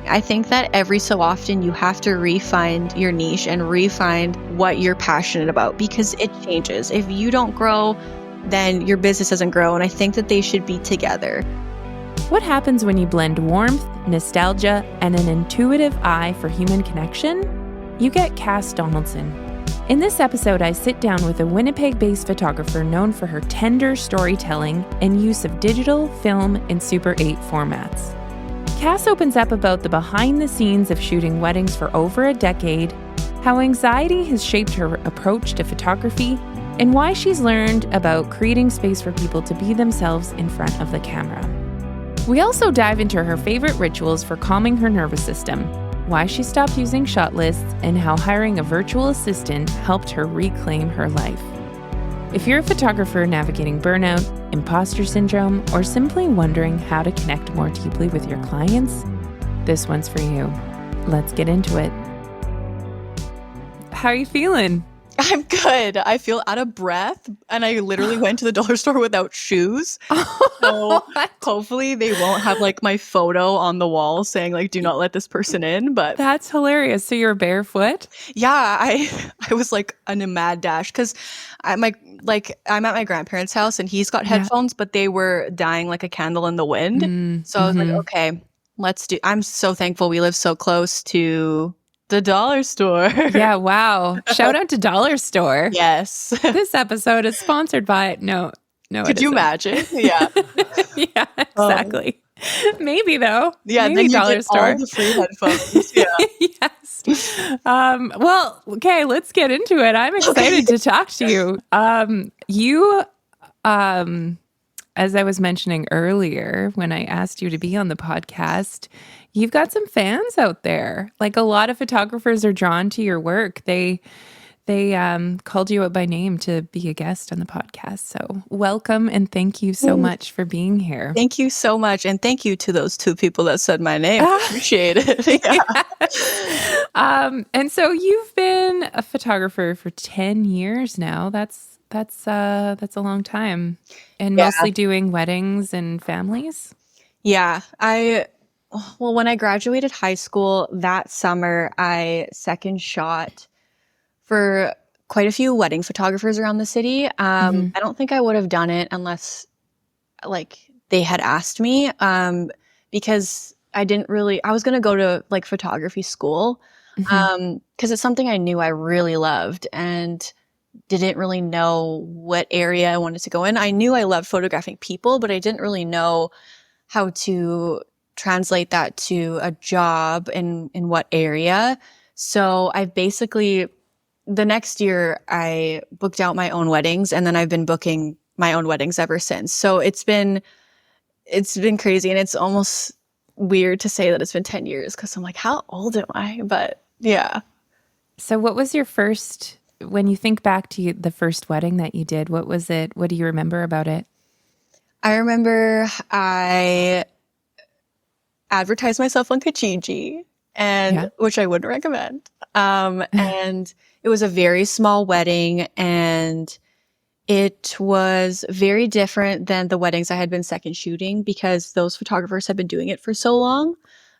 I think that every so often you have to refine your niche and refine what you're passionate about because it changes. If you don't grow, then your business doesn't grow. And I think that they should be together. What happens when you blend warmth, nostalgia, and an intuitive eye for human connection? You get Kass Donaldson. In this episode, I sit down with a Winnipeg-based photographer known for her tender storytelling and use of digital, film, and Super 8 formats. Kass opens up about the behind the scenes of shooting weddings for over a decade, how anxiety has shaped her approach to photography, and why she's learned about creating space for people to be themselves in front of the camera. We also dive into her favorite rituals for calming her nervous system, why she stopped using shot lists, and how hiring a virtual assistant helped her reclaim her life. If you're a photographer navigating burnout, imposter syndrome, or simply wondering how to connect more deeply with your clients, this one's for you. Let's get into it. How are you feeling? I'm good. I feel out of breath, and I literally went to the dollar store without shoes. So hopefully they won't have like my photo on the wall saying like, do not let this person in. But that's hilarious. So you're barefoot? Yeah, I was like in a mad dash because I'm at my grandparents' house and he's got headphones, but they were dying like a candle in the wind. So I was like, okay, I'm so thankful we live so close to the dollar store. Yeah, wow. Shout out to Dollar Store. Yes. This episode is sponsored by No. Could you imagine? Yeah. Yeah, exactly. Maybe though. Yeah, maybe then you Dollar get Store. all the free headphones. Yeah. Yes. Well, okay, let's get into it. I'm excited to talk to you. As I was mentioning earlier, when I asked you to be on the podcast, you've got some fans out there. Like a lot of photographers are drawn to your work. They called you out by name to be a guest on the podcast. So welcome and thank you so much for being here. Thank you so much. And thank you to those two people that said my name. I appreciate it. Yeah. And so you've been a photographer for 10 years now. That's a long time. And mostly doing weddings and families? Yeah. When I graduated high school that summer, I second shot for quite a few wedding photographers around the city. I don't think I would have done it unless like they had asked me, because I was going to go to like photography school, because it's something I knew I really loved and didn't really know what area I wanted to go in. I knew I loved photographing people, but I didn't really know how to translate that to a job in what area. So I basically, the next year I booked out my own weddings, and then I've been booking my own weddings ever since. So it's been crazy, and it's almost weird to say that it's been 10 years because I'm like, how old am I? But yeah. So what was your first, when you think back to the first wedding that you did, what was it? What do you remember about it? I remember I advertised myself on Kijiji, and which I wouldn't recommend. And it was a very small wedding, and it was very different than the weddings I had been second shooting because those photographers had been doing it for so long.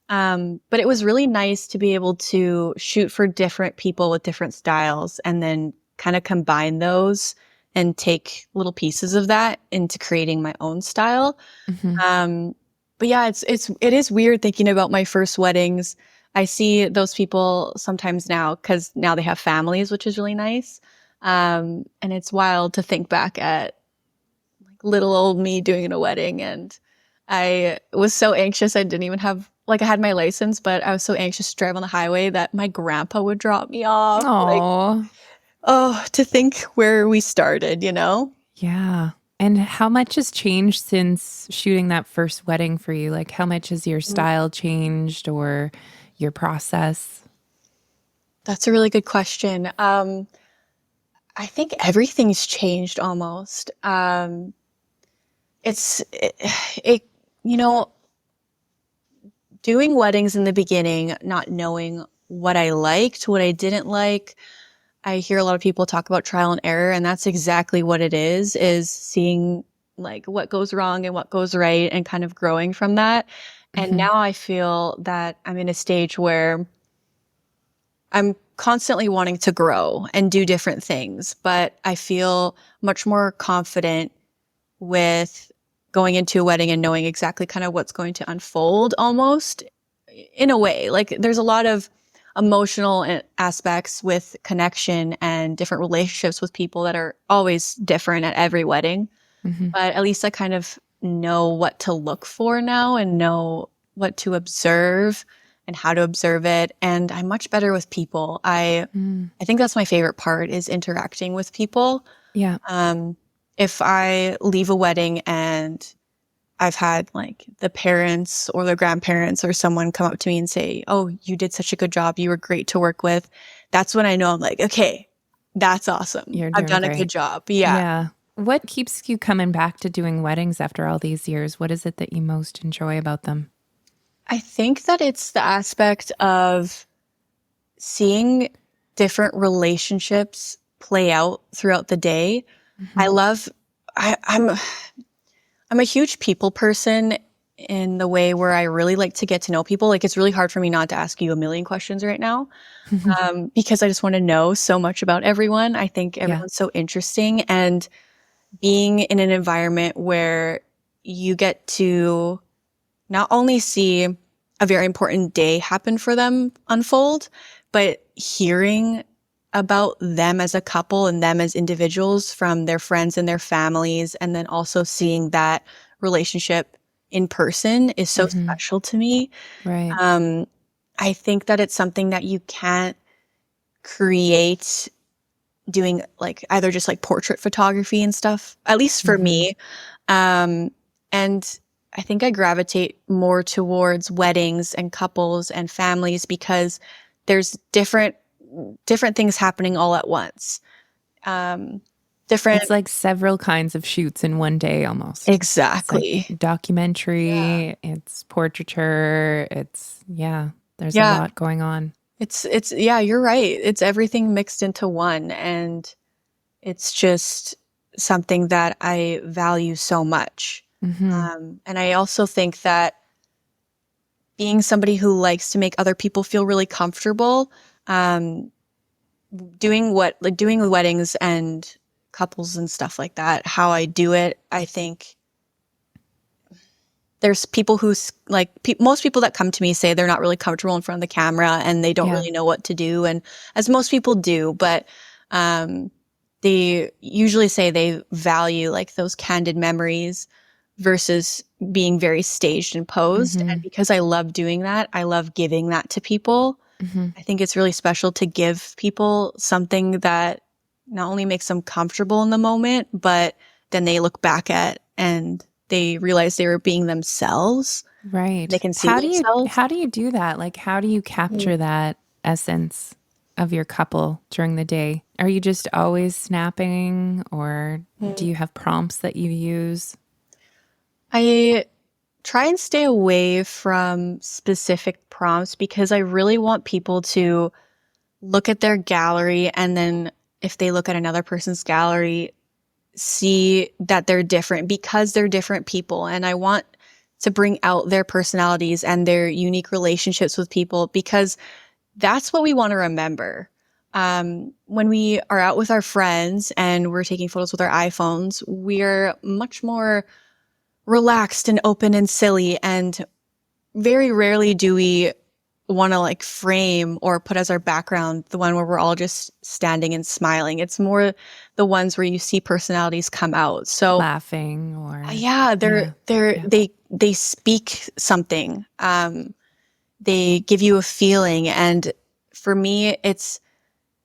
But it was really nice to be able to shoot for different people with different styles and then kind of combine those and take little pieces of that into creating my own style. But yeah, it is weird thinking about my first weddings. I see those people sometimes now because now they have families, which is really nice. And it's wild to think back at like little old me doing a wedding. And I was so anxious. I didn't even have, like I had my license, but I was so anxious to drive on the highway that my grandpa would drop me off. Aww. Like, to think where we started, you know? Yeah. And how much has changed since shooting that first wedding for you? Like how much has your style changed or your process? That's a really good question. I think everything's changed almost. Doing weddings in the beginning, not knowing what I liked, what I didn't like. I hear a lot of people talk about trial and error, and that's exactly what it is seeing like what goes wrong and what goes right and kind of growing from that. And now I feel that I'm in a stage where I'm constantly wanting to grow and do different things, but I feel much more confident with going into a wedding and knowing exactly kind of what's going to unfold almost in a way. Like there's a lot of emotional aspects with connection and different relationships with people that are always different at every wedding. But at least I kind of know what to look for now and know what to observe and how to observe it. And I'm much better with people. I think that's my favorite part is interacting with people. Yeah. If I leave a wedding and I've had like the parents or the grandparents or someone come up to me and say, "Oh, you did such a good job. You were great to work with." That's when I know I'm like, okay, that's awesome. You're I've doing done a great. good job. Yeah. Yeah. What keeps you coming back to doing weddings after all these years? What is it that you most enjoy about them? I think that it's the aspect of seeing different relationships play out throughout the day. I love, I'm a huge people person in the way where I really like to get to know people. Like it's really hard for me not to ask you a million questions right now, because I just want to know so much about everyone. I think everyone's so interesting, and being in an environment where you get to not only see a very important day happen for them unfold, but hearing about them as a couple and them as individuals from their friends and their families, and then also seeing that relationship in person is so special to me. Right. I think that it's something that you can't create doing like either just like portrait photography and stuff, at least for me. And I think I gravitate more towards weddings and couples and families because there's different things happening all at once. It's like several kinds of shoots in one day almost. Exactly. It's like documentary, it's portraiture, there's a lot going on. It's you're right. It's everything mixed into one, and it's just something that I value so much. And I also think that being somebody who likes to make other people feel really comfortable, doing weddings and couples and stuff like that, how I do it, I think there's people who like most people that come to me say they're not really comfortable in front of the camera and they don't really know what to do, and as most people do, but they usually say they value like those candid memories versus being very staged and posed. And because I love doing that, I love giving that to people. I think it's really special to give people something that not only makes them comfortable in the moment, but then they look back at and they realize they were being themselves. Right. They can see themselves. How do you do that? Like, how do you capture that essence of your couple during the day? Are you just always snapping, or do you have prompts that you use? I try and stay away from specific prompts because I really want people to look at their gallery, and then if they look at another person's gallery, see that they're different because they're different people. And I want to bring out their personalities and their unique relationships with people because that's what we want to remember. When we are out with our friends and we're taking photos with our iPhones, we're much more relaxed and open and silly, and very rarely do we want to like frame or put as our background the one where we're all just standing and smiling. It's more the ones where you see personalities come out. So laughing or they speak something. They give you a feeling, and for me it's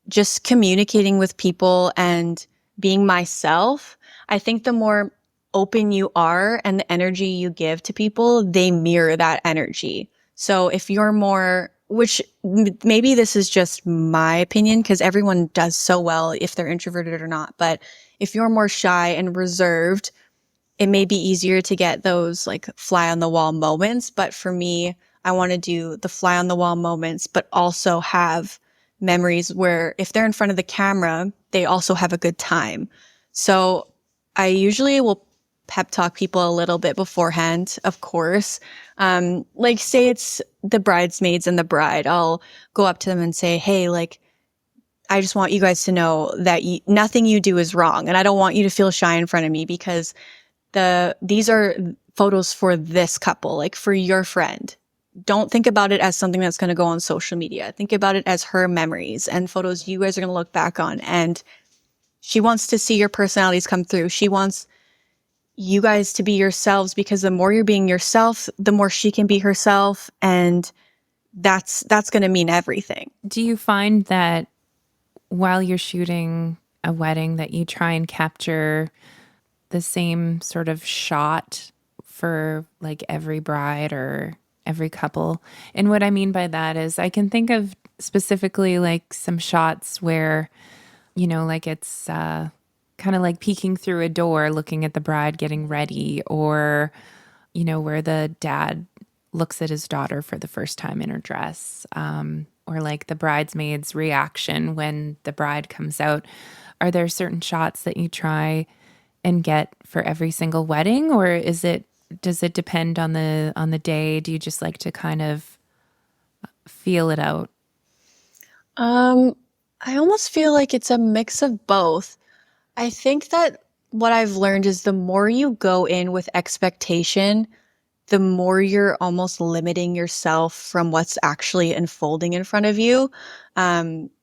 just communicating with people and being myself. I think the more open you are and the energy you give to people, they mirror that energy. So if you're more, which maybe this is just my opinion because everyone does so well if they're introverted or not, but if you're more shy and reserved, it may be easier to get those like fly on the wall moments. But for me, I want to do the fly on the wall moments, but also have memories where if they're in front of the camera, they also have a good time. So I usually will pep talk people a little bit beforehand, of course. Like say it's the bridesmaids and the bride. I'll go up to them and say, hey, like, I just want you guys to know that nothing you do is wrong. And I don't want you to feel shy in front of me because these are photos for this couple, like for your friend. Don't think about it as something that's going to go on social media. Think about it as her memories and photos you guys are going to look back on. And she wants to see your personalities come through. She wants you guys to be yourselves because the more you're being yourself, the more she can be herself. And that's going to mean everything. Do you find that while you're shooting a wedding that you try and capture the same sort of shot for like every bride or every couple? And what I mean by that is I can think of specifically like some shots where, you know, like it's kind of like peeking through a door, looking at the bride getting ready, or, you know, where the dad looks at his daughter for the first time in her dress, or like the bridesmaid's reaction when the bride comes out. Are there certain shots that you try and get for every single wedding, or does it depend on the day? Do you just like to kind of feel it out? I almost feel like it's a mix of both. I think that what I've learned is the more you go in with expectation, the more you're almost limiting yourself from what's actually unfolding in front of you,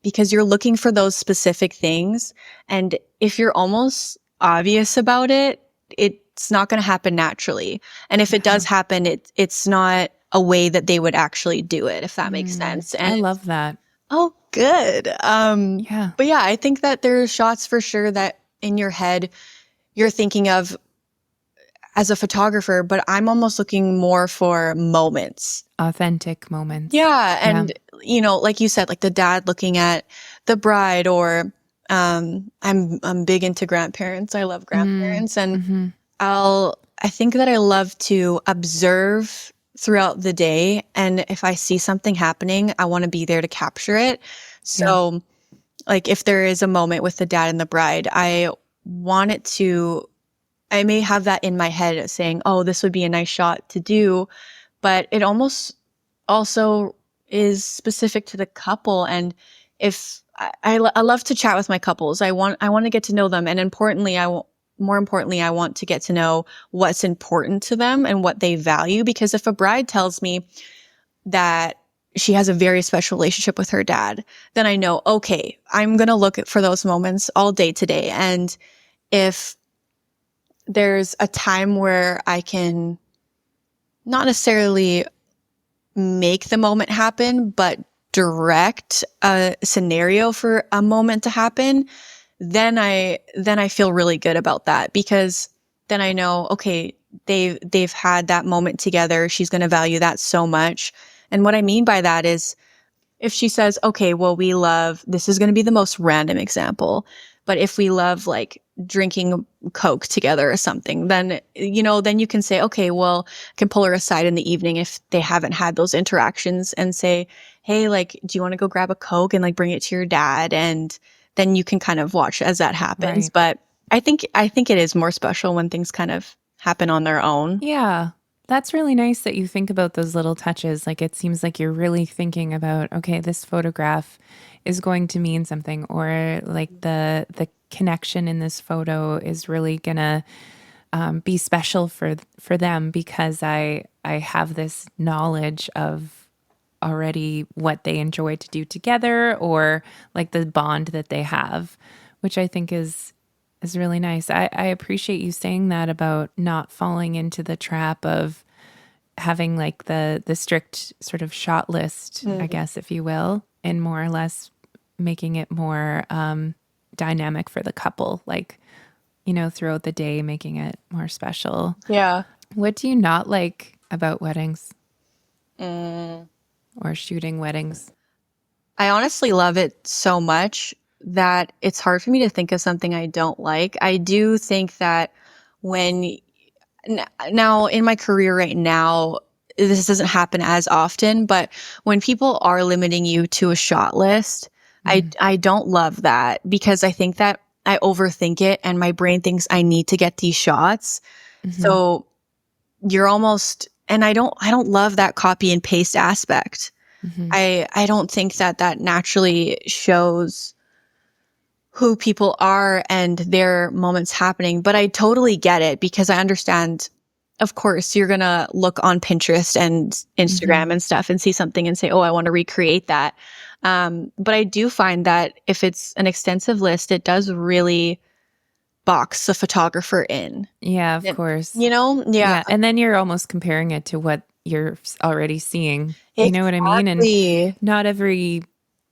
because you're looking for those specific things. And if you're almost obvious about it, it's not going to happen naturally. And if it does happen, it's not a way that they would actually do it, if that makes sense. And I love that. oh, good. Yeah. But yeah, I think that there's shots for sure that in your head you're thinking of as a photographer, but I'm almost looking more for moments. Authentic moments. Yeah. And, you know, like you said, like the dad looking at the bride, or I'm big into grandparents. I love grandparents. And I think that I love to observe throughout the day. And if I see something happening, I want to be there to capture it. So like if there is a moment with the dad and the bride, I may have that in my head saying, oh, this would be a nice shot to do, but it almost also is specific to the couple. And if I love to chat with my couples, I want to get to know them. And more importantly, I want to get to know what's important to them and what they value. Because if a bride tells me that she has a very special relationship with her dad, then I know, okay, I'm going to look for those moments all day today. And if there's a time where I can not necessarily make the moment happen, but direct a scenario for a moment to happen, then I feel really good about that, because then I know, okay, they've had that moment together. She's going to value that so much. And what I mean by that is if she says, okay, well, this is going to be the most random example, but if we love like drinking Coke together or something, then you can say, okay, well, I can pull her aside in the evening if they haven't had those interactions and say, hey, like, do you want to go grab a Coke and like bring it to your dad? And then you can kind of watch as that happens. Right. But I think it is more special when things kind of happen on their own. Yeah. That's really nice that you think about those little touches. Like it seems like you're really thinking about, okay, this photograph is going to mean something, or like the connection in this photo is really gonna be special for them because I have this knowledge of already what they enjoy to do together, or like the bond that they have, which I think is really nice. I appreciate you saying that about not falling into the trap of having like the strict sort of shot list, I guess, if you will, and more or less making it more dynamic for the couple, like, you know, throughout the day, making it more special. Yeah. What do you not like about weddings or shooting weddings? I honestly love it so much that it's hard for me to think of something I don't like. I do think that now in my career right now, this doesn't happen as often, but when people are limiting you to a shot list, I don't love that, because I think that I overthink it and my brain thinks I need to get these shots. So you're almost, and I don't love that copy and paste aspect. I don't think that naturally shows who people are and their moments happening, but I totally get it because I understand, of course, you're going to look on Pinterest and Instagram and stuff and see something and say, oh, I want to recreate that. But I do find that if it's an extensive list, it does really box the photographer in. Yeah, of course. You know? Yeah. And then you're almost comparing it to what you're already seeing. You know what I mean? Exactly. And not every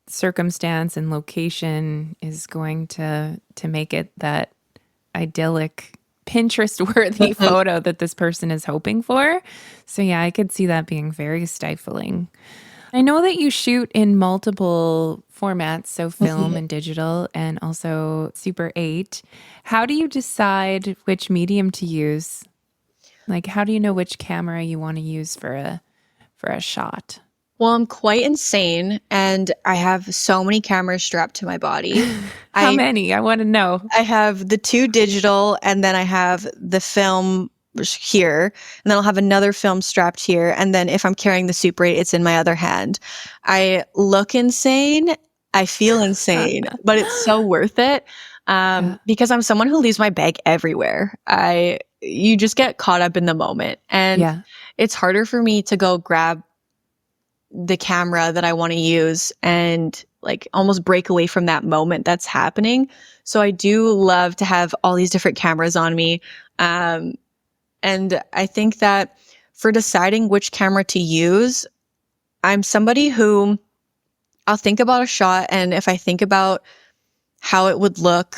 circumstance and location is going to make it that idyllic Pinterest worthy photo that this person is hoping for. So yeah, I could see that being very stifling. I know that you shoot in multiple formats, so film and digital and also Super 8. How do you decide which medium to use? Like, how do you know which camera you want to use for a shot? Well, I'm quite insane and I have so many cameras strapped to my body. How many? I want to know. I have the 2 digital and then I have the film here, and then I'll have another film strapped here. And then if I'm carrying the Super 8, it's in my other hand. I look insane. I feel insane, but it's so worth it. Because I'm someone who leaves my bag everywhere. You just get caught up in the moment, and it's harder for me to go grab the camera that I want to use and like almost break away from that moment that's happening. So I do love to have all these different cameras on me. And I think that for deciding which camera to use, I'm somebody who I'll think about a shot, and if I think about how it would look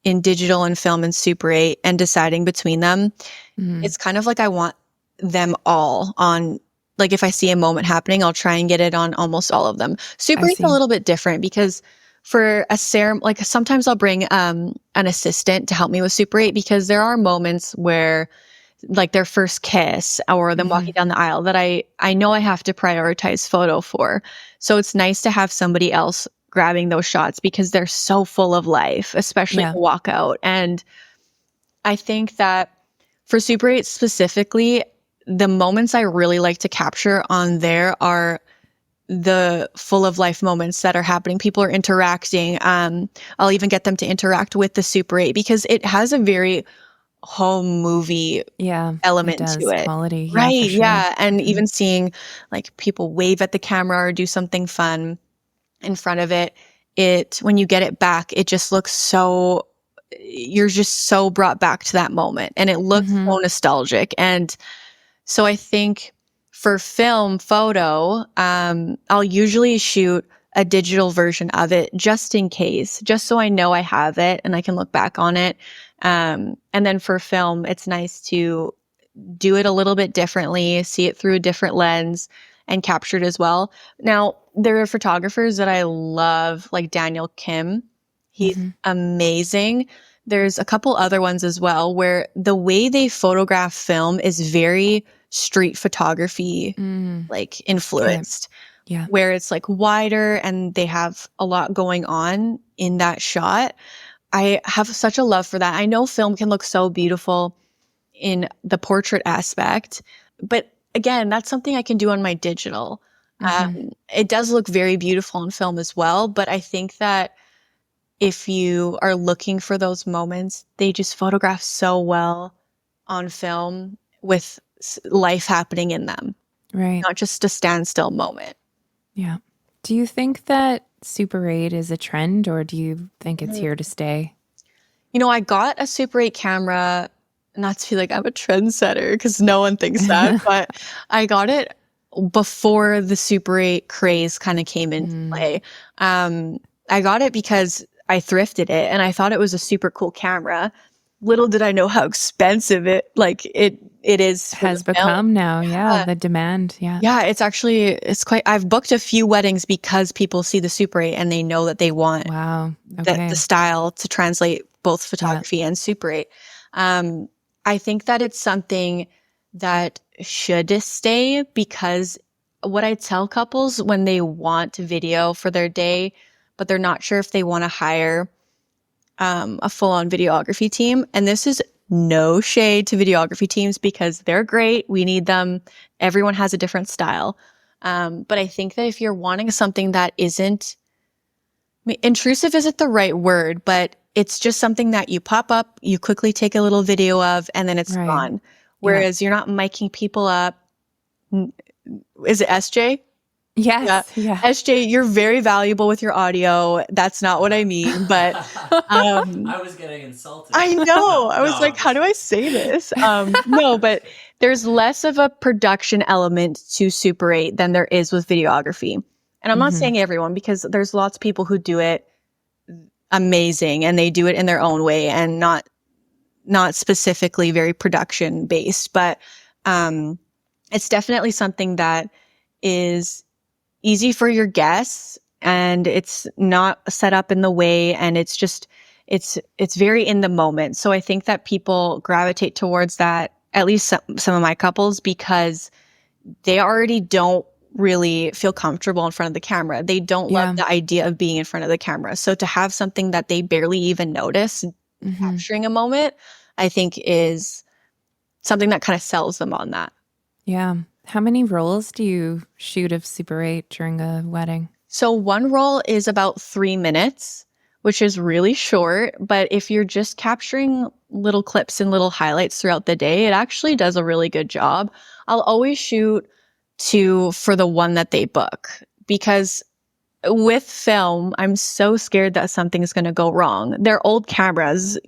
in digital and film and Super 8 and deciding between them, it's kind of like I want them all on. Like if I see a moment happening, I'll try and get it on almost all of them. Super 8's a little bit different because for a ceremony, like sometimes I'll bring an assistant to help me with Super 8 because there are moments where like their first kiss or them walking down the aisle that I know I have to prioritize photo for. So it's nice to have somebody else grabbing those shots because they're so full of life, especially the walkout. And I think that for Super 8 specifically, the moments I really like to capture on there are the full of life moments that are happening. People are interacting. I'll even get them to interact with the Super 8 because it has a very home movie element to it. Quality. Right. Yeah, for sure. Yeah. And even seeing like people wave at the camera or do something fun in front of it, when you get it back, it just looks so, you're just so brought back to that moment and it looks so nostalgic. And so I think for film photo, I'll usually shoot a digital version of it just in case, just so I know I have it and I can look back on it. And then for film, it's nice to do it a little bit differently, see it through a different lens and capture it as well. Now, there are photographers that I love, like Daniel Kim. He's amazing. There's a couple other ones as well where the way they photograph film is very street photography, like influenced, where it's like wider and they have a lot going on in that shot. I have such a love for that. I know film can look so beautiful in the portrait aspect, but again, that's something I can do on my digital. It does look very beautiful in film as well, but I think that if you are looking for those moments, they just photograph so well on film with life happening in them. Right. Not just a standstill moment. Yeah. Do you think that Super 8 is a trend or do you think it's here to stay? You know, I got a Super 8 camera, not to be like I'm a trendsetter because no one thinks that, but I got it before the Super 8 craze kind of came into play. I got it because I thrifted it and I thought it was a super cool camera. Little did I know how expensive it is. Has become now. Yeah. The demand. Yeah. Yeah. It's quite, I've booked a few weddings because people see the Super 8 and they know that they want the style to translate both photography and Super 8. I think that it's something that should stay because what I tell couples when they want video for their day, but they're not sure if they want to hire a full-on videography team. And this is no shade to videography teams because they're great. We need them. Everyone has a different style. But I think that if you're wanting something that isn't, intrusive isn't the right word, but it's just something that you pop up, you quickly take a little video of, and then it's gone. Whereas you're not miking people up. Is it SJ? Yes. Yeah. SJ, you're very valuable with your audio. That's not what I mean, but I was getting insulted. I know. I was like, how do I say this? No, but there's less of a production element to Super 8 than there is with videography. And I'm not saying everyone, because there's lots of people who do it amazing and they do it in their own way and not specifically very production based, but it's definitely something that is easy for your guests, and it's not set up in the way, and it's just it's very in the moment. So I think that people gravitate towards that, at least some of my couples, because they already don't really feel comfortable in front of the camera. They don't love the idea of being in front of the camera. So to have something that they barely even notice capturing a moment, I think is something that kind of sells them on that. Yeah. How many rolls do you shoot of Super 8 during a wedding? So one roll is about 3 minutes, which is really short. But if you're just capturing little clips and little highlights throughout the day, it actually does a really good job. I'll always shoot 2 for the one that they book, because with film, I'm so scared that something's going to go wrong. They're old cameras,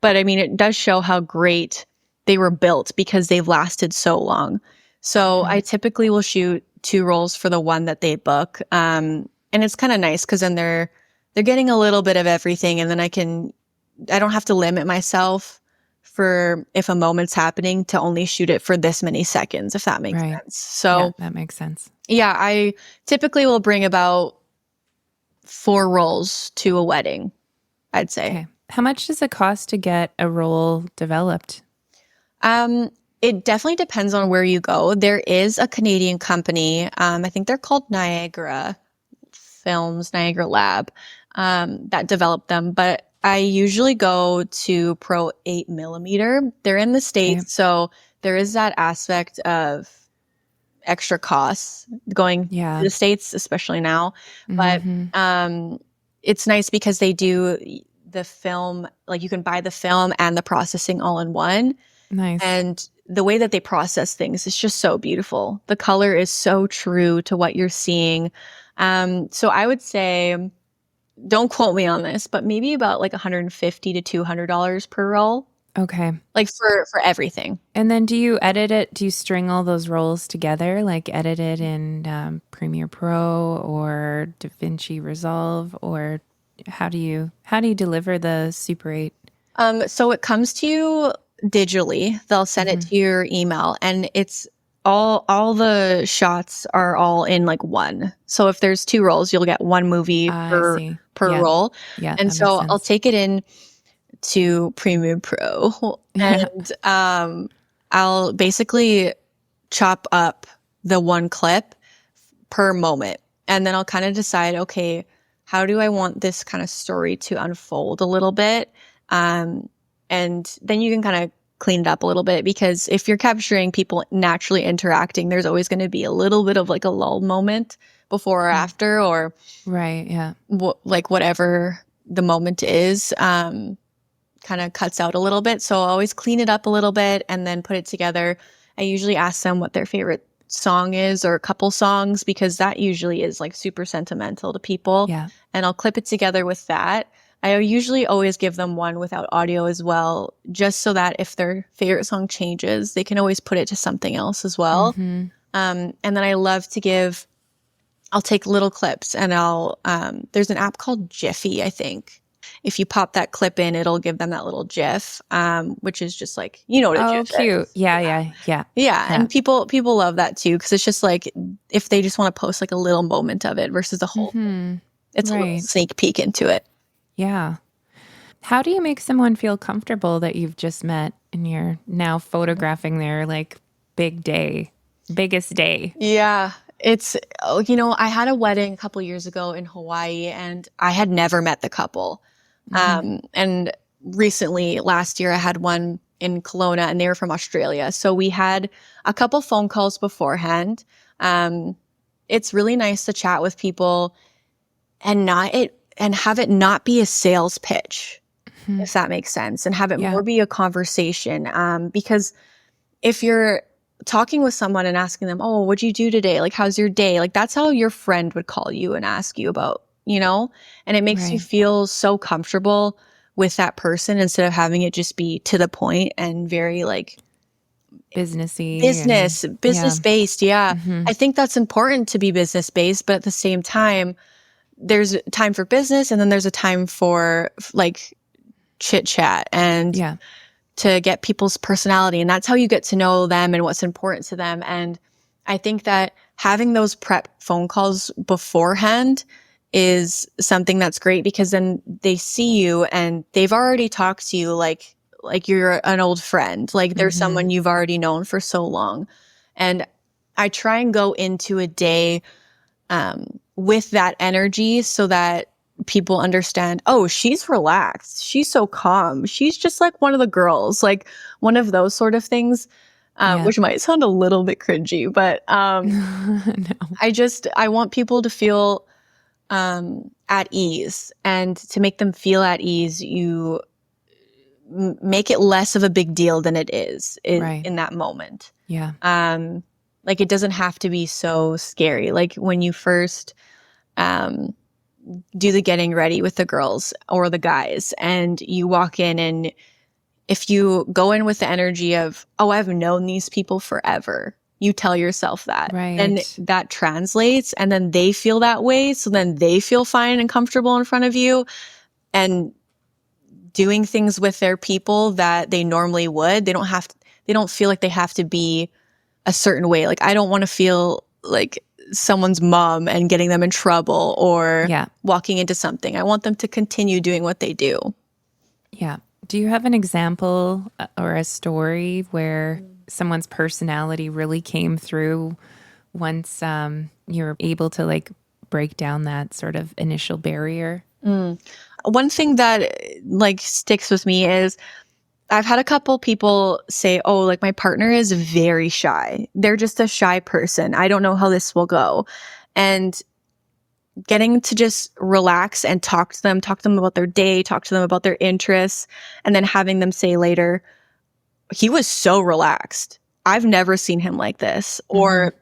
but I mean, it does show how great they were built because they've lasted so long. So I typically will shoot 2 rolls for the one that they book. And it's kind of nice because then they're getting a little bit of everything, and then I don't have to limit myself for, if a moment's happening, to only shoot it for this many seconds, if that makes sense. So that makes sense. Yeah, I typically will bring about 4 rolls to a wedding, I'd say. Okay. How much does it cost to get a roll developed? It definitely depends on where you go. There is a Canadian company, I think they're called Niagara Films, Niagara Lab, that developed them. But I usually go to Pro 8mm. They're in the States, so there is that aspect of extra costs going to the States, especially now. But it's nice because they do the film, like you can buy the film and the processing all in one. Nice. And the way that they process things is just so beautiful. The color is so true to what you're seeing. So I would say, don't quote me on this, but maybe about like $150 to $200 per roll. Okay. Like for everything. And then do you edit it? Do you string all those rolls together? Like edit it in Premiere Pro or DaVinci Resolve, or how do you deliver the Super 8? So it comes to you digitally. They'll send it to your email, and it's all the shots are all in like one. So if there's 2 rolls, you'll get 1 movie per roll. Yeah. And so I'll take it in to Premiere Pro, and I'll basically chop up the 1 clip per moment. And then I'll kind of decide, okay, how do I want this kind of story to unfold a little bit? And then you can kind of clean it up a little bit, because if you're capturing people naturally interacting, there's always going to be a little bit of like a lull moment before or after, or like whatever the moment is, kind of cuts out a little bit. So I'll always clean it up a little bit and then put it together. I usually ask them what their favorite song is, or a couple songs, because that usually is like super sentimental to people. Yeah. And I'll clip it together with that. I usually always give them one without audio as well, just so that if their favorite song changes, they can always put it to something else as well. And then I love to I'll take little clips, and there's an app called Jiffy, I think. If you pop that clip in, it'll give them that little GIF, which is just like, what a GIF cute. is. Yeah. And people love that too, because it's just like, if they just want to post like a little moment of it versus the whole thing. It's a little sneak peek into it. Yeah. How do you make someone feel comfortable that you've just met and you're now photographing their like biggest day? Yeah. It's, I had a wedding a couple years ago in Hawaii, and I had never met the couple. And recently, last year, I had one in Kelowna and they were from Australia. So we had a couple phone calls beforehand. It's really nice to chat with people and have it not be a sales pitch, if that makes sense, and have it more be a conversation. Because if you're talking with someone and asking them, oh, what'd you do today? Like, how's your day? Like, that's how your friend would call you and ask you about, and it makes you feel so comfortable with that person instead of having it just be to the point and very like businessy, business based. Yeah. I think that's important to be business based, but at the same time, there's time for business and then there's a time for like chit chat and to get people's personality. And that's how you get to know them and what's important to them. And I think that having those prep phone calls beforehand is something that's great because then they see you and they've already talked to you like you're an old friend, like there's someone you've already known for so long. And I try and go into a day with that energy so that people understand, oh, she's relaxed. She's so calm. She's just like one of the girls, like one of those sort of things, which might sound a little bit cringy, but no. I want people to feel at ease, and to make them feel at ease, you make it less of a big deal than it is in that moment. Yeah. Like it doesn't have to be so scary. Like when you first do the getting ready with the girls or the guys and you walk in, and if you go in with the energy of, oh, I've known these people forever, you tell yourself that, and that translates, and then they feel that way. So then they feel fine and comfortable in front of you and doing things with their people that they normally would. They don't feel like they have to be a certain way. Like I don't want to feel like someone's mom and getting them in trouble or walking into something. I want them to continue doing what they do. Yeah. Do you have an example or a story where someone's personality really came through once you're able to like break down that sort of initial barrier? One thing that like sticks with me is I've had a couple people say, oh, like my partner is very shy. They're just a shy person. I don't know how this will go. And getting to just relax and talk to them about their day, talk to them about their interests, and then having them say later, he was so relaxed. I've never seen him like this. Or,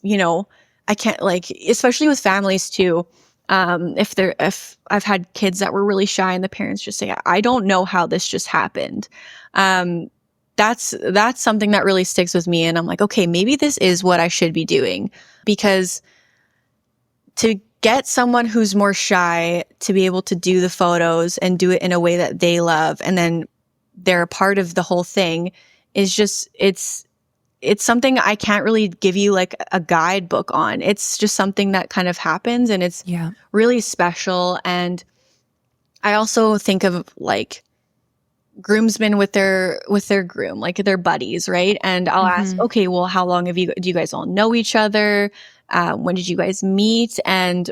I can't like, especially with families too. If I've had kids that were really shy and the parents just say, I don't know how this just happened. That's something that really sticks with me. And I'm like, okay, maybe this is what I should be doing, because to get someone who's more shy to be able to do the photos and do it in a way that they love, and then they're a part of the whole thing, is just, it's something I can't really give you like a guidebook on. It's just something that kind of happens, and it's really special. And I also think of like groomsmen with their groom, like their buddies, right? And I'll ask, okay, well, how long do you guys all know each other? When did you guys meet? And,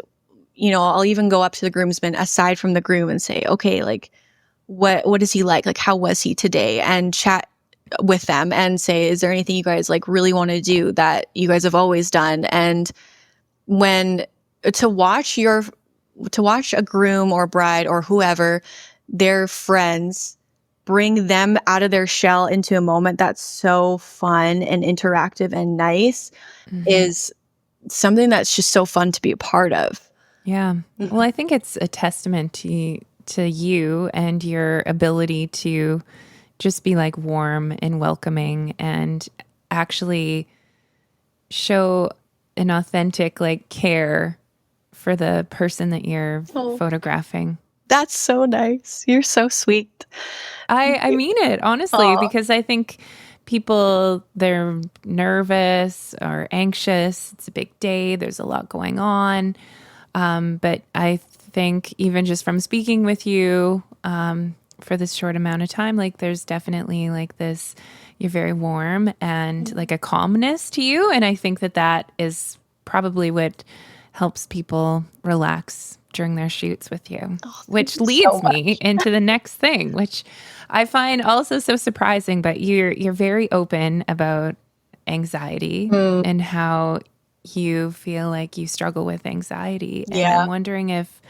I'll even go up to the groomsmen aside from the groom and say, okay, like what is he like? Like, how was he today? And chat with them and say, is there anything you guys like really want to do that you guys have always done? And to watch a groom or bride or whoever, their friends, bring them out of their shell into a moment that's so fun and interactive and nice is something that's just so fun to be a part of. Yeah. Well, I think it's a testament to you and your ability to just be like warm and welcoming and actually show an authentic like care for the person that you're photographing. That's so nice. You're so sweet. I mean it, honestly, because I think people, they're nervous or anxious. It's a big day. There's a lot going on. But I think even just from speaking with you for this short amount of time, like there's definitely like this, you're very warm and like a calmness to you. And I think that is probably what helps people relax during their shoots with you, Oh, which thank you leads so much. me into the next thing, which I find also so surprising, but you're very open about anxiety and how you feel like you struggle with anxiety. And Yeah. I'm wondering if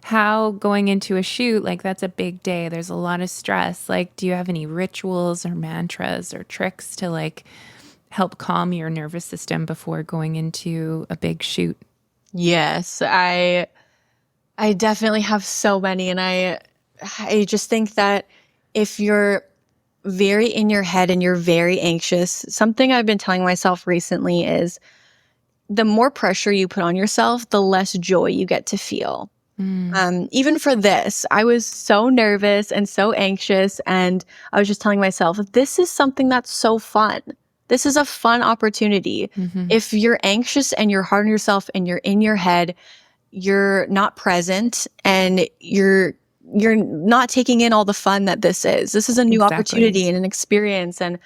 how going into a shoot, like that's a big day, there's a lot of stress. Like, do you have any rituals or mantras or tricks to like help calm your nervous system before going into a big shoot? Yes, I definitely have so many, and I just think that if you're very in your head and you're very anxious, something I've been telling myself recently is the more pressure you put on yourself, the less joy you get to feel. Even for this, I was so nervous and so anxious, and I was just telling myself, this is something that's so fun. This is a fun opportunity. If you're anxious and you're hard on yourself and you're in your head, you're not present and you're not taking in all the fun that this is. This is a new Exactly. opportunity and an experience. And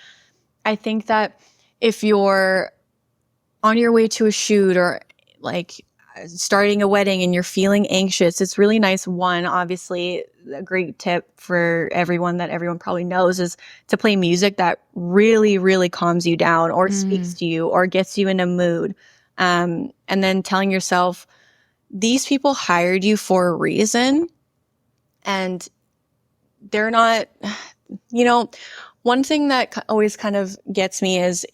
I think that if you're on your way to a shoot or like starting a wedding and you're feeling anxious, it's really nice. One, obviously, a great tip for everyone that everyone probably knows is to play music that really, really calms you down or speaks to you or gets you in a mood. And then telling yourself, these people hired you for a reason and they're not, one thing that always kind of gets me is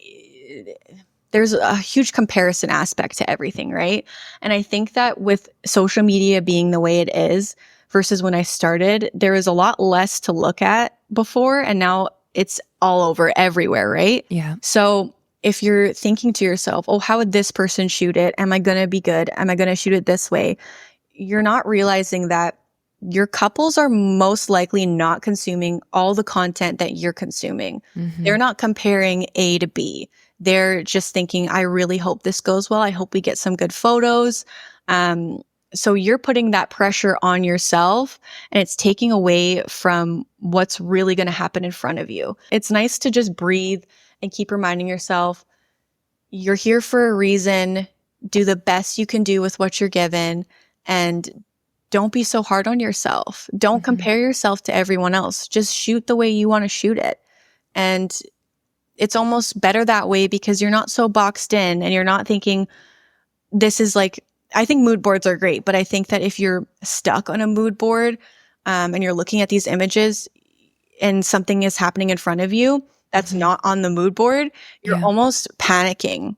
there's a huge comparison aspect to everything, right? And I think that with social media being the way it is versus when I started, there was a lot less to look at before, and now it's all over everywhere, right? Yeah. So if you're thinking to yourself, oh, how would this person shoot it? Am I going to be good? Am I going to shoot it this way? You're not realizing that your couples are most likely not consuming all the content that you're consuming. They're not comparing A to B. They're just thinking, I really hope this goes well. I hope we get some good photos. So you're putting that pressure on yourself and it's taking away from what's really going to happen in front of you. It's nice to just breathe and keep reminding yourself, you're here for a reason. Do the best you can do with what you're given and don't be so hard on yourself. Don't compare yourself to everyone else. Just shoot the way you want to shoot it. And it's almost better that way because you're not so boxed in and you're not thinking this is like, I think mood boards are great, but I think that if you're stuck on a mood board and you're looking at these images and something is happening in front of you that's not on the mood board, you're almost panicking.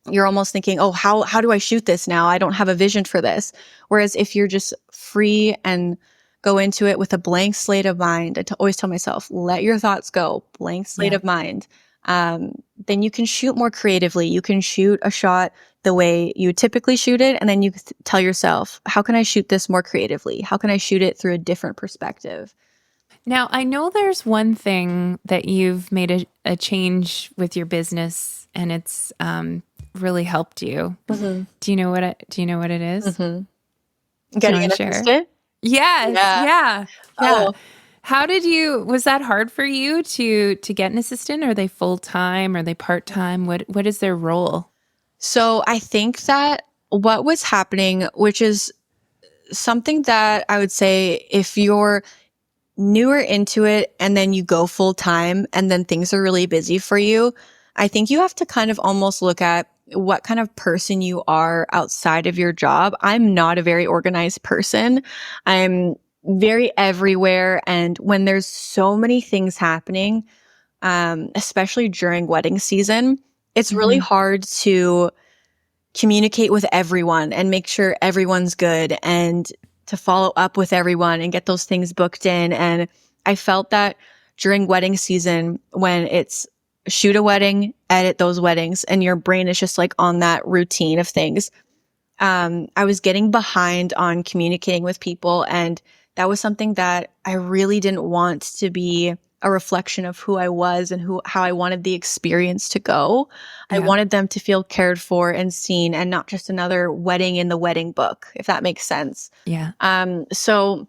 You're almost thinking, oh, how do I shoot this now? I don't have a vision for this. Whereas if you're just free and go into it with a blank slate of mind, always tell myself, let your thoughts go, blank slate of mind. Then you can shoot more creatively. You can shoot a shot the way you typically shoot it. And then you tell yourself, how can I shoot this more creatively? How can I shoot it through a different perspective? Now, I know there's one thing that you've made a change with your business and it's really helped you. Do you know what it is? Getting an assistant? Yes. Yeah. Oh. Was that hard for you to get an assistant? Are they full-time? Are they part-time? What is their role? So I think that what was happening, which is something that I would say if you're newer into it and then you go full-time and then things are really busy for you, I think you have to kind of almost look at what kind of person you are outside of your job. I'm not a very organized person. I'm very everywhere. And when there's so many things happening, especially during wedding season, it's really hard to communicate with everyone and make sure everyone's good and to follow up with everyone and get those things booked in. And I felt that during wedding season, when it's shoot a wedding, edit those weddings, and your brain is just like on that routine of things, I was getting behind on communicating with people. And that was something that I really didn't want to be a reflection of who I was and how I wanted the experience to go. I wanted them to feel cared for and seen and not just another wedding in the wedding book, if that makes sense. Yeah. So,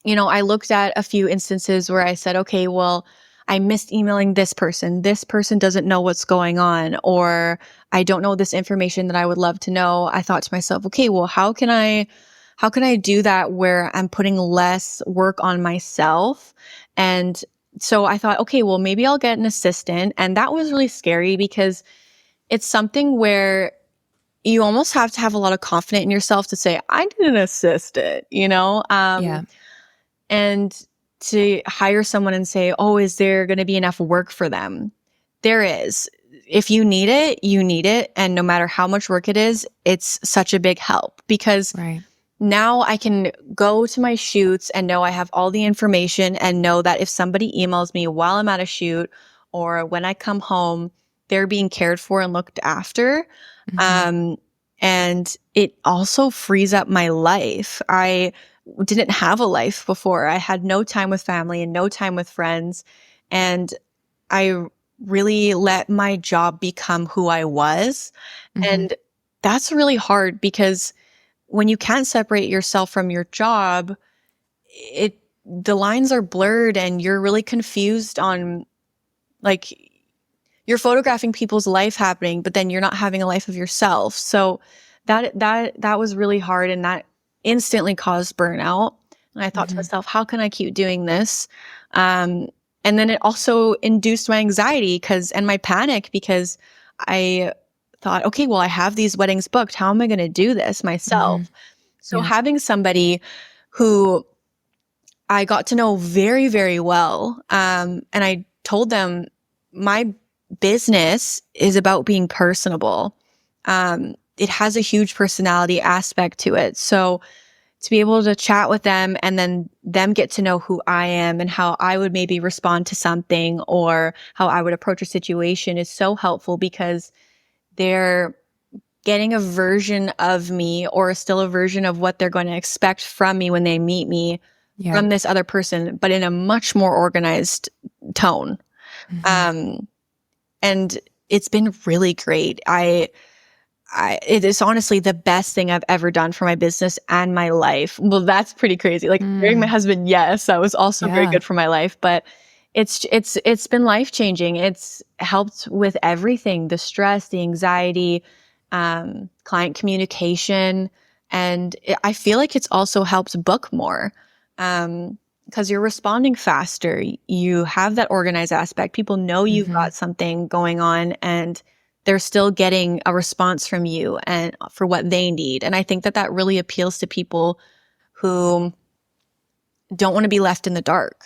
I looked at a few instances where I said, okay, well, I missed emailing this person. This person doesn't know what's going on, or I don't know this information that I would love to know. I thought to myself, okay, well, how can I how can I do that where I'm putting less work on myself? And so I thought, okay, well, maybe I'll get an assistant. And that was really scary because it's something where you almost have to have a lot of confidence in yourself to say, I need an assistant, Yeah. and to hire someone and say, oh, is there going to be enough work for them? There is. If you need it, you need it. And no matter how much work it is, it's such a big help because now I can go to my shoots and know I have all the information and know that if somebody emails me while I'm at a shoot or when I come home, they're being cared for and looked after. And it also frees up my life. I didn't have a life before. I had no time with family and no time with friends. And I really let my job become who I was. And that's really hard because when you can't separate yourself from your job, the lines are blurred and you're really confused on, like, you're photographing people's life happening, but then you're not having a life of yourself. So that was really hard, and that instantly caused burnout. And I thought to myself, how can I keep doing this? And then it also induced my anxiety and my panic because I thought, okay, well, I have these weddings booked. How am I going to do this myself? So having somebody who I got to know very, very well, and I told them my business is about being personable. It has a huge personality aspect to it. So to be able to chat with them and then them get to know who I am and how I would maybe respond to something or how I would approach a situation is so helpful because they're getting a version of me or still a version of what they're going to expect from me when they meet me from this other person, but in a much more organized tone. And it's been really great. It is honestly the best thing I've ever done for my business and my life. Well, that's pretty crazy. Like marrying my husband, yes, that was also very good for my life, but it's been life-changing. It's helped with everything, the stress, the anxiety, client communication. And I feel like it's also helped book more. Because you're responding faster. You have that organized aspect. People know you've got something going on and they're still getting a response from you and for what they need. And I think that really appeals to people who don't want to be left in the dark.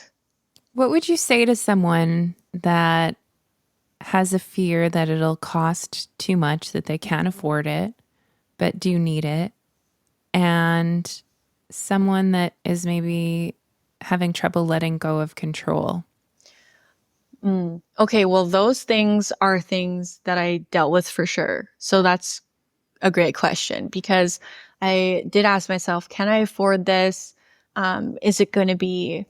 What would you say to someone that has a fear that it'll cost too much, that they can't afford it, but do need it, and someone that is maybe having trouble letting go of control? Okay, well, those things are things that I dealt with for sure. So that's a great question because I did ask myself, can I afford this? Is it going to be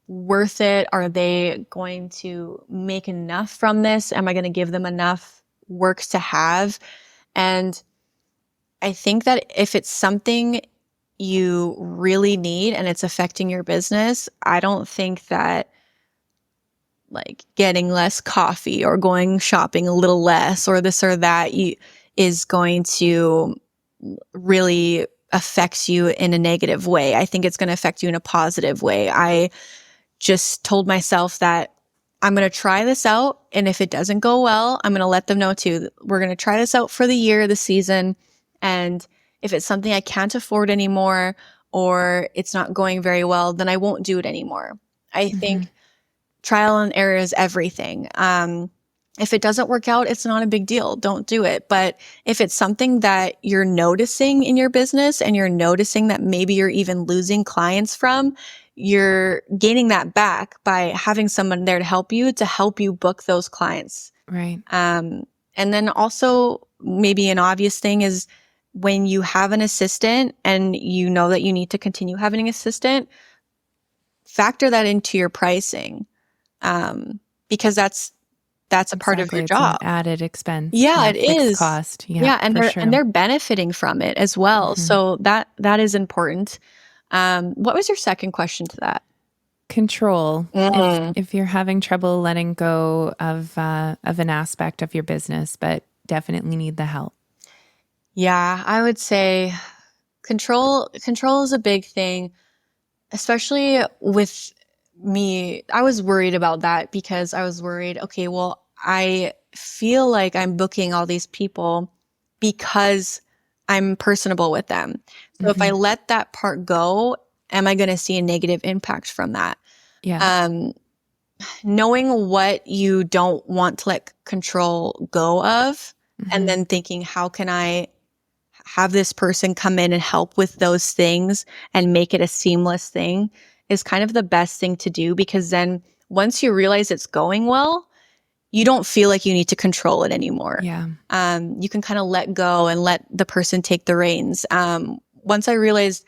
worth it? Are they going to make enough from this? Am I going to give them enough work to have? And I think that if it's something you really need and it's affecting your business, I don't think that like getting less coffee or going shopping a little less or this or that is going to really affect you in a negative way. I think it's going to affect you in a positive way. I just told myself that I'm going to try this out. And if it doesn't go well, I'm going to let them know too. We're going to try this out for the year, the season. And if it's something I can't afford anymore or it's not going very well, then I won't do it anymore. I think trial and error is everything. If it doesn't work out, it's not a big deal. Don't do it. But if it's something that you're noticing in your business and you're noticing that maybe you're even losing clients from, you're gaining that back by having someone there to help you book those clients. Right. And then also maybe an obvious thing is when you have an assistant and you know that you need to continue having an assistant, factor that into your pricing. Because that's a part of your job. It's an added expense. Yeah, it fixed is. cost. And they're benefiting from it as well. So that is important. What was your second question to that? Control. If you're having trouble letting go of an aspect of your business, but definitely need the help. Yeah, I would say control is a big thing, especially with me. I was worried about that because I was worried, okay, well, I feel like I'm booking all these people because I'm personable with them. So if I let that part go, am I going to see a negative impact from that? Yeah. Knowing what you don't want to let control go of, and then thinking, how can I have this person come in and help with those things and make it a seamless thing is kind of the best thing to do, because then once you realize it's going well, you don't feel like you need to control it anymore. Yeah. You can kind of let go and let the person take the reins. Once I realized,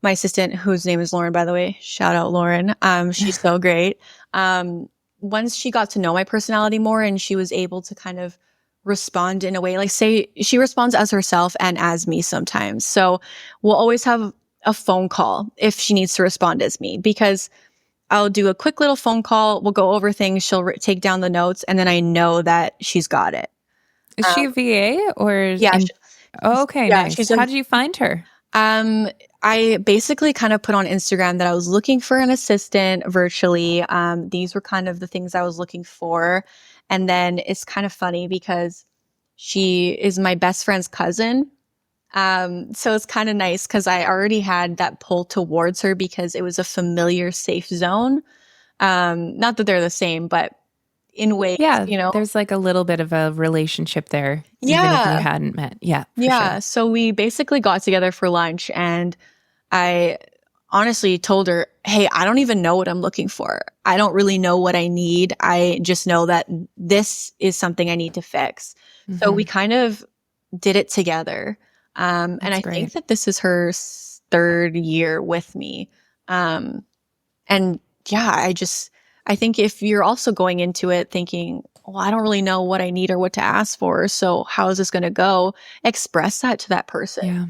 my assistant, whose name is Lauren, by the way, shout out Lauren. She's so great. Once she got to know my personality more and she was able to kind of respond in a way, like say she responds as herself and as me sometimes. So we'll always have a phone call if she needs to respond as me, because I'll do a quick little phone call. We'll go over things. She'll take down the notes, and then I know that she's got it. Is she a VA or? Yeah. Okay, yeah, nice. How did you find her? I basically kind of put on Instagram that I was looking for an assistant virtually. These were kind of the things I was looking for. And then it's kind of funny because she is my best friend's cousin. So it's kind of nice because I already had that pull towards her because it was a familiar, safe zone. Not that they're the same, but in ways, there's like a little bit of a relationship there, even if you hadn't met. Yeah, yeah. Sure. So we basically got together for lunch, and I honestly told her, hey, I don't even know what I'm looking for. I don't really know what I need. I just know that this is something I need to fix. So we kind of did it together. And I think that this is her third year with me. And yeah, I think if you're also going into it thinking, well, I don't really know what I need or what to ask for, so how is this going to go? Express that to that person. Yeah.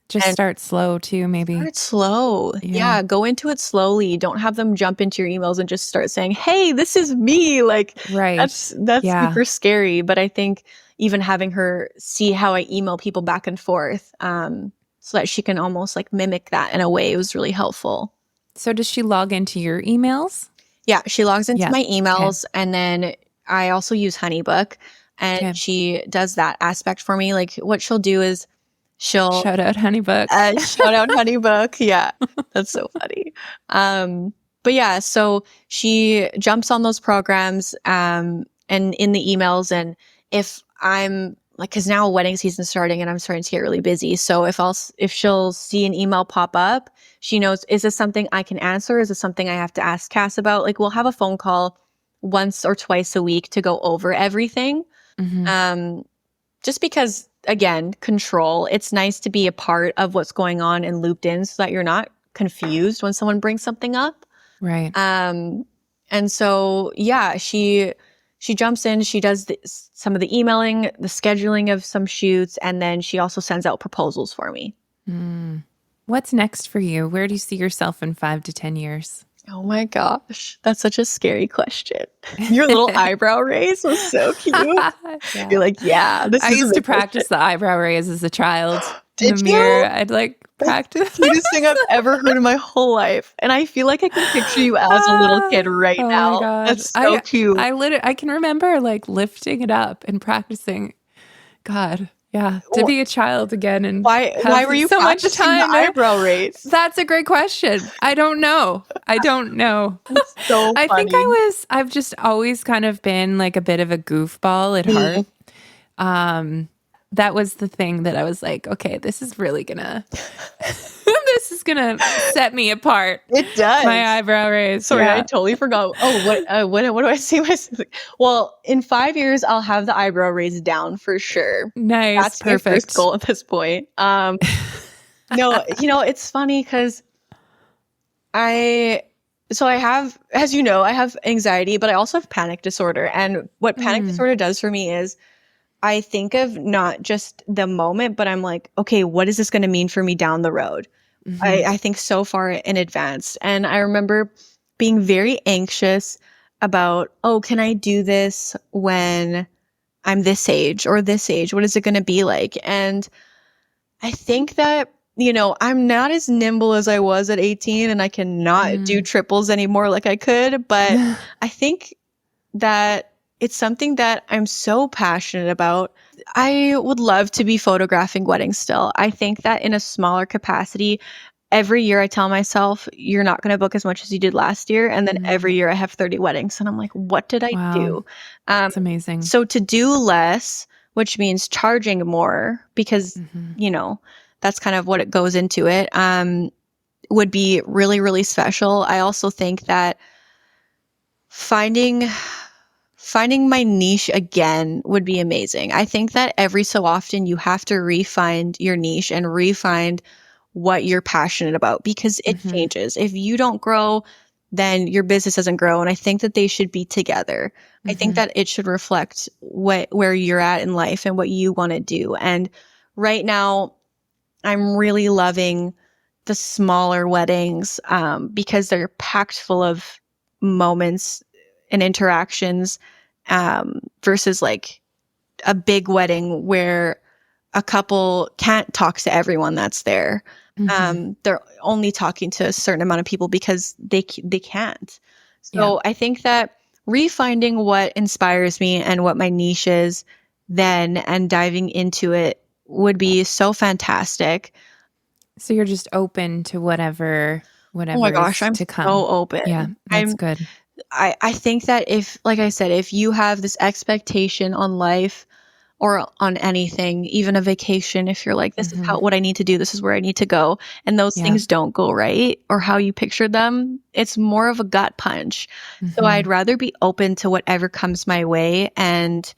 Just start slow too, maybe. Start slow. Yeah. Go into it slowly. Don't have them jump into your emails and just start saying, hey, this is me. Like, that's super scary. But I think even having her see how I email people back and forth, so that she can almost like mimic that in a way, was really helpful. So does she log into your emails? Yeah, she logs into my emails, and then I also use HoneyBook, and she does that aspect for me. Like what she'll do is she'll shout out HoneyBook. Shout out HoneyBook. Yeah, that's so funny. But yeah, so she jumps on those programs and in the emails, and if I'm like, because now wedding season's starting and I'm starting to get really busy. So if she'll see an email pop up, she knows, is this something I can answer? Is this something I have to ask Kass about? Like we'll have a phone call once or twice a week to go over everything. Just because, again, control, it's nice to be a part of what's going on and looped in so that you're not confused when someone brings something up. Right. And so, yeah, she jumps in, she does some of the emailing, the scheduling of some shoots, and then she also sends out proposals for me. What's next for you? Where do you see yourself in 5 to 10 years? Oh my gosh, that's such a scary question. Your little eyebrow raise was so cute. You're like, yeah. I used to practice the eyebrow raise as a child. Did in the mirror, I'd like practice. That's the cutest thing I've ever heard in my whole life. And I feel like I can picture you as a little kid right now. My God. That's so cute. I can remember like lifting it up and practicing. God. Yeah, to be a child again and why were you so much time? The eyebrow raise? That's a great question. I don't know. It's so funny. I think I've just always kind of been like a bit of a goofball at heart. That was the thing that I was like, okay, this is really gonna set me apart. It does. My eyebrow raise. Sorry, I totally forgot. Oh, what do I see myself? Well, in 5 years, I'll have the eyebrow raised down for sure. Nice. That's perfect. my first goal at this point. No, it's funny because I have, as you know, I have anxiety, but I also have panic disorder. And what panic disorder does for me is I think of not just the moment, but I'm like, okay, what is this going to mean for me down the road? I think so far in advance. And I remember being very anxious about, can I do this when I'm this age or this age? What is it going to be like? And I think that I'm not as nimble as I was at 18 and I cannot do triples anymore like I could, but I think that it's something that I'm so passionate about. I would love to be photographing weddings still. I think that in a smaller capacity, every year I tell myself, you're not going to book as much as you did last year. And then every year I have 30 weddings. And I'm like, what did I do? That's amazing. So to do less, which means charging more, because, that's kind of what it goes into it, would be really, really special. I also think that finding my niche again would be amazing. I think that every so often you have to re-find your niche and re-find what you're passionate about, because it changes. If you don't grow, then your business doesn't grow. And I think that they should be together. I think that it should reflect where you're at in life and what you want to do. And right now, I'm really loving the smaller weddings because they're packed full of moments and interactions versus like a big wedding where a couple can't talk to everyone that's there. They're only talking to a certain amount of people because they can't. So I think that refinding what inspires me and what my niche is then and diving into it would be so fantastic. So you're just open to whatever oh my gosh, is I'm to come. so open. Yeah, that's good. I think that if, like I said, if you have this expectation on life or on anything, even a vacation, if you're like, this is what I need to do, this is where I need to go, and those things don't go right or how you pictured them, it's more of a gut punch. So I'd rather be open to whatever comes my way and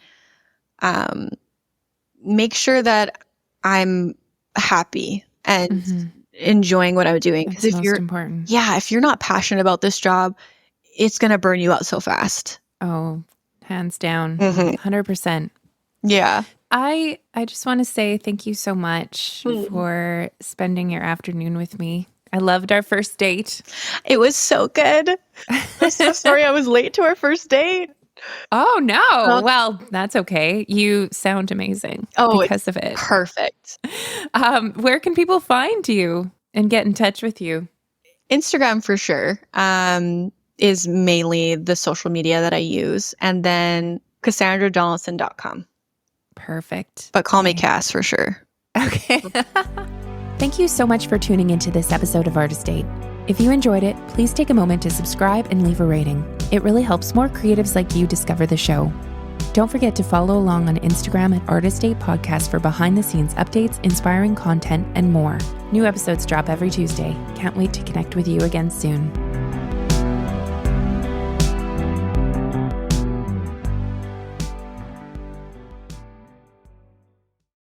make sure that I'm happy and enjoying what I'm doing. That's most important. Yeah, if you're not passionate about this job, it's going to burn you out so fast. Oh, hands down, 100%. Yeah. I just want to say thank you so much for spending your afternoon with me. I loved our first date. It was so good. I'm so sorry I was late to our first date. Oh, no. Well, that's okay. You sound amazing because of it. Perfect. Where can people find you and get in touch with you? Instagram for sure is mainly the social media that I use. And then KassandraDonaldson.com. Perfect. But call me Kass for sure. Okay. Thank you so much for tuning into this episode of Artist Date. If you enjoyed it, please take a moment to subscribe and leave a rating. It really helps more creatives like you discover the show. Don't forget to follow along on Instagram at Artist Date Podcast for behind-the-scenes updates, inspiring content, and more. New episodes drop every Tuesday. Can't wait to connect with you again soon.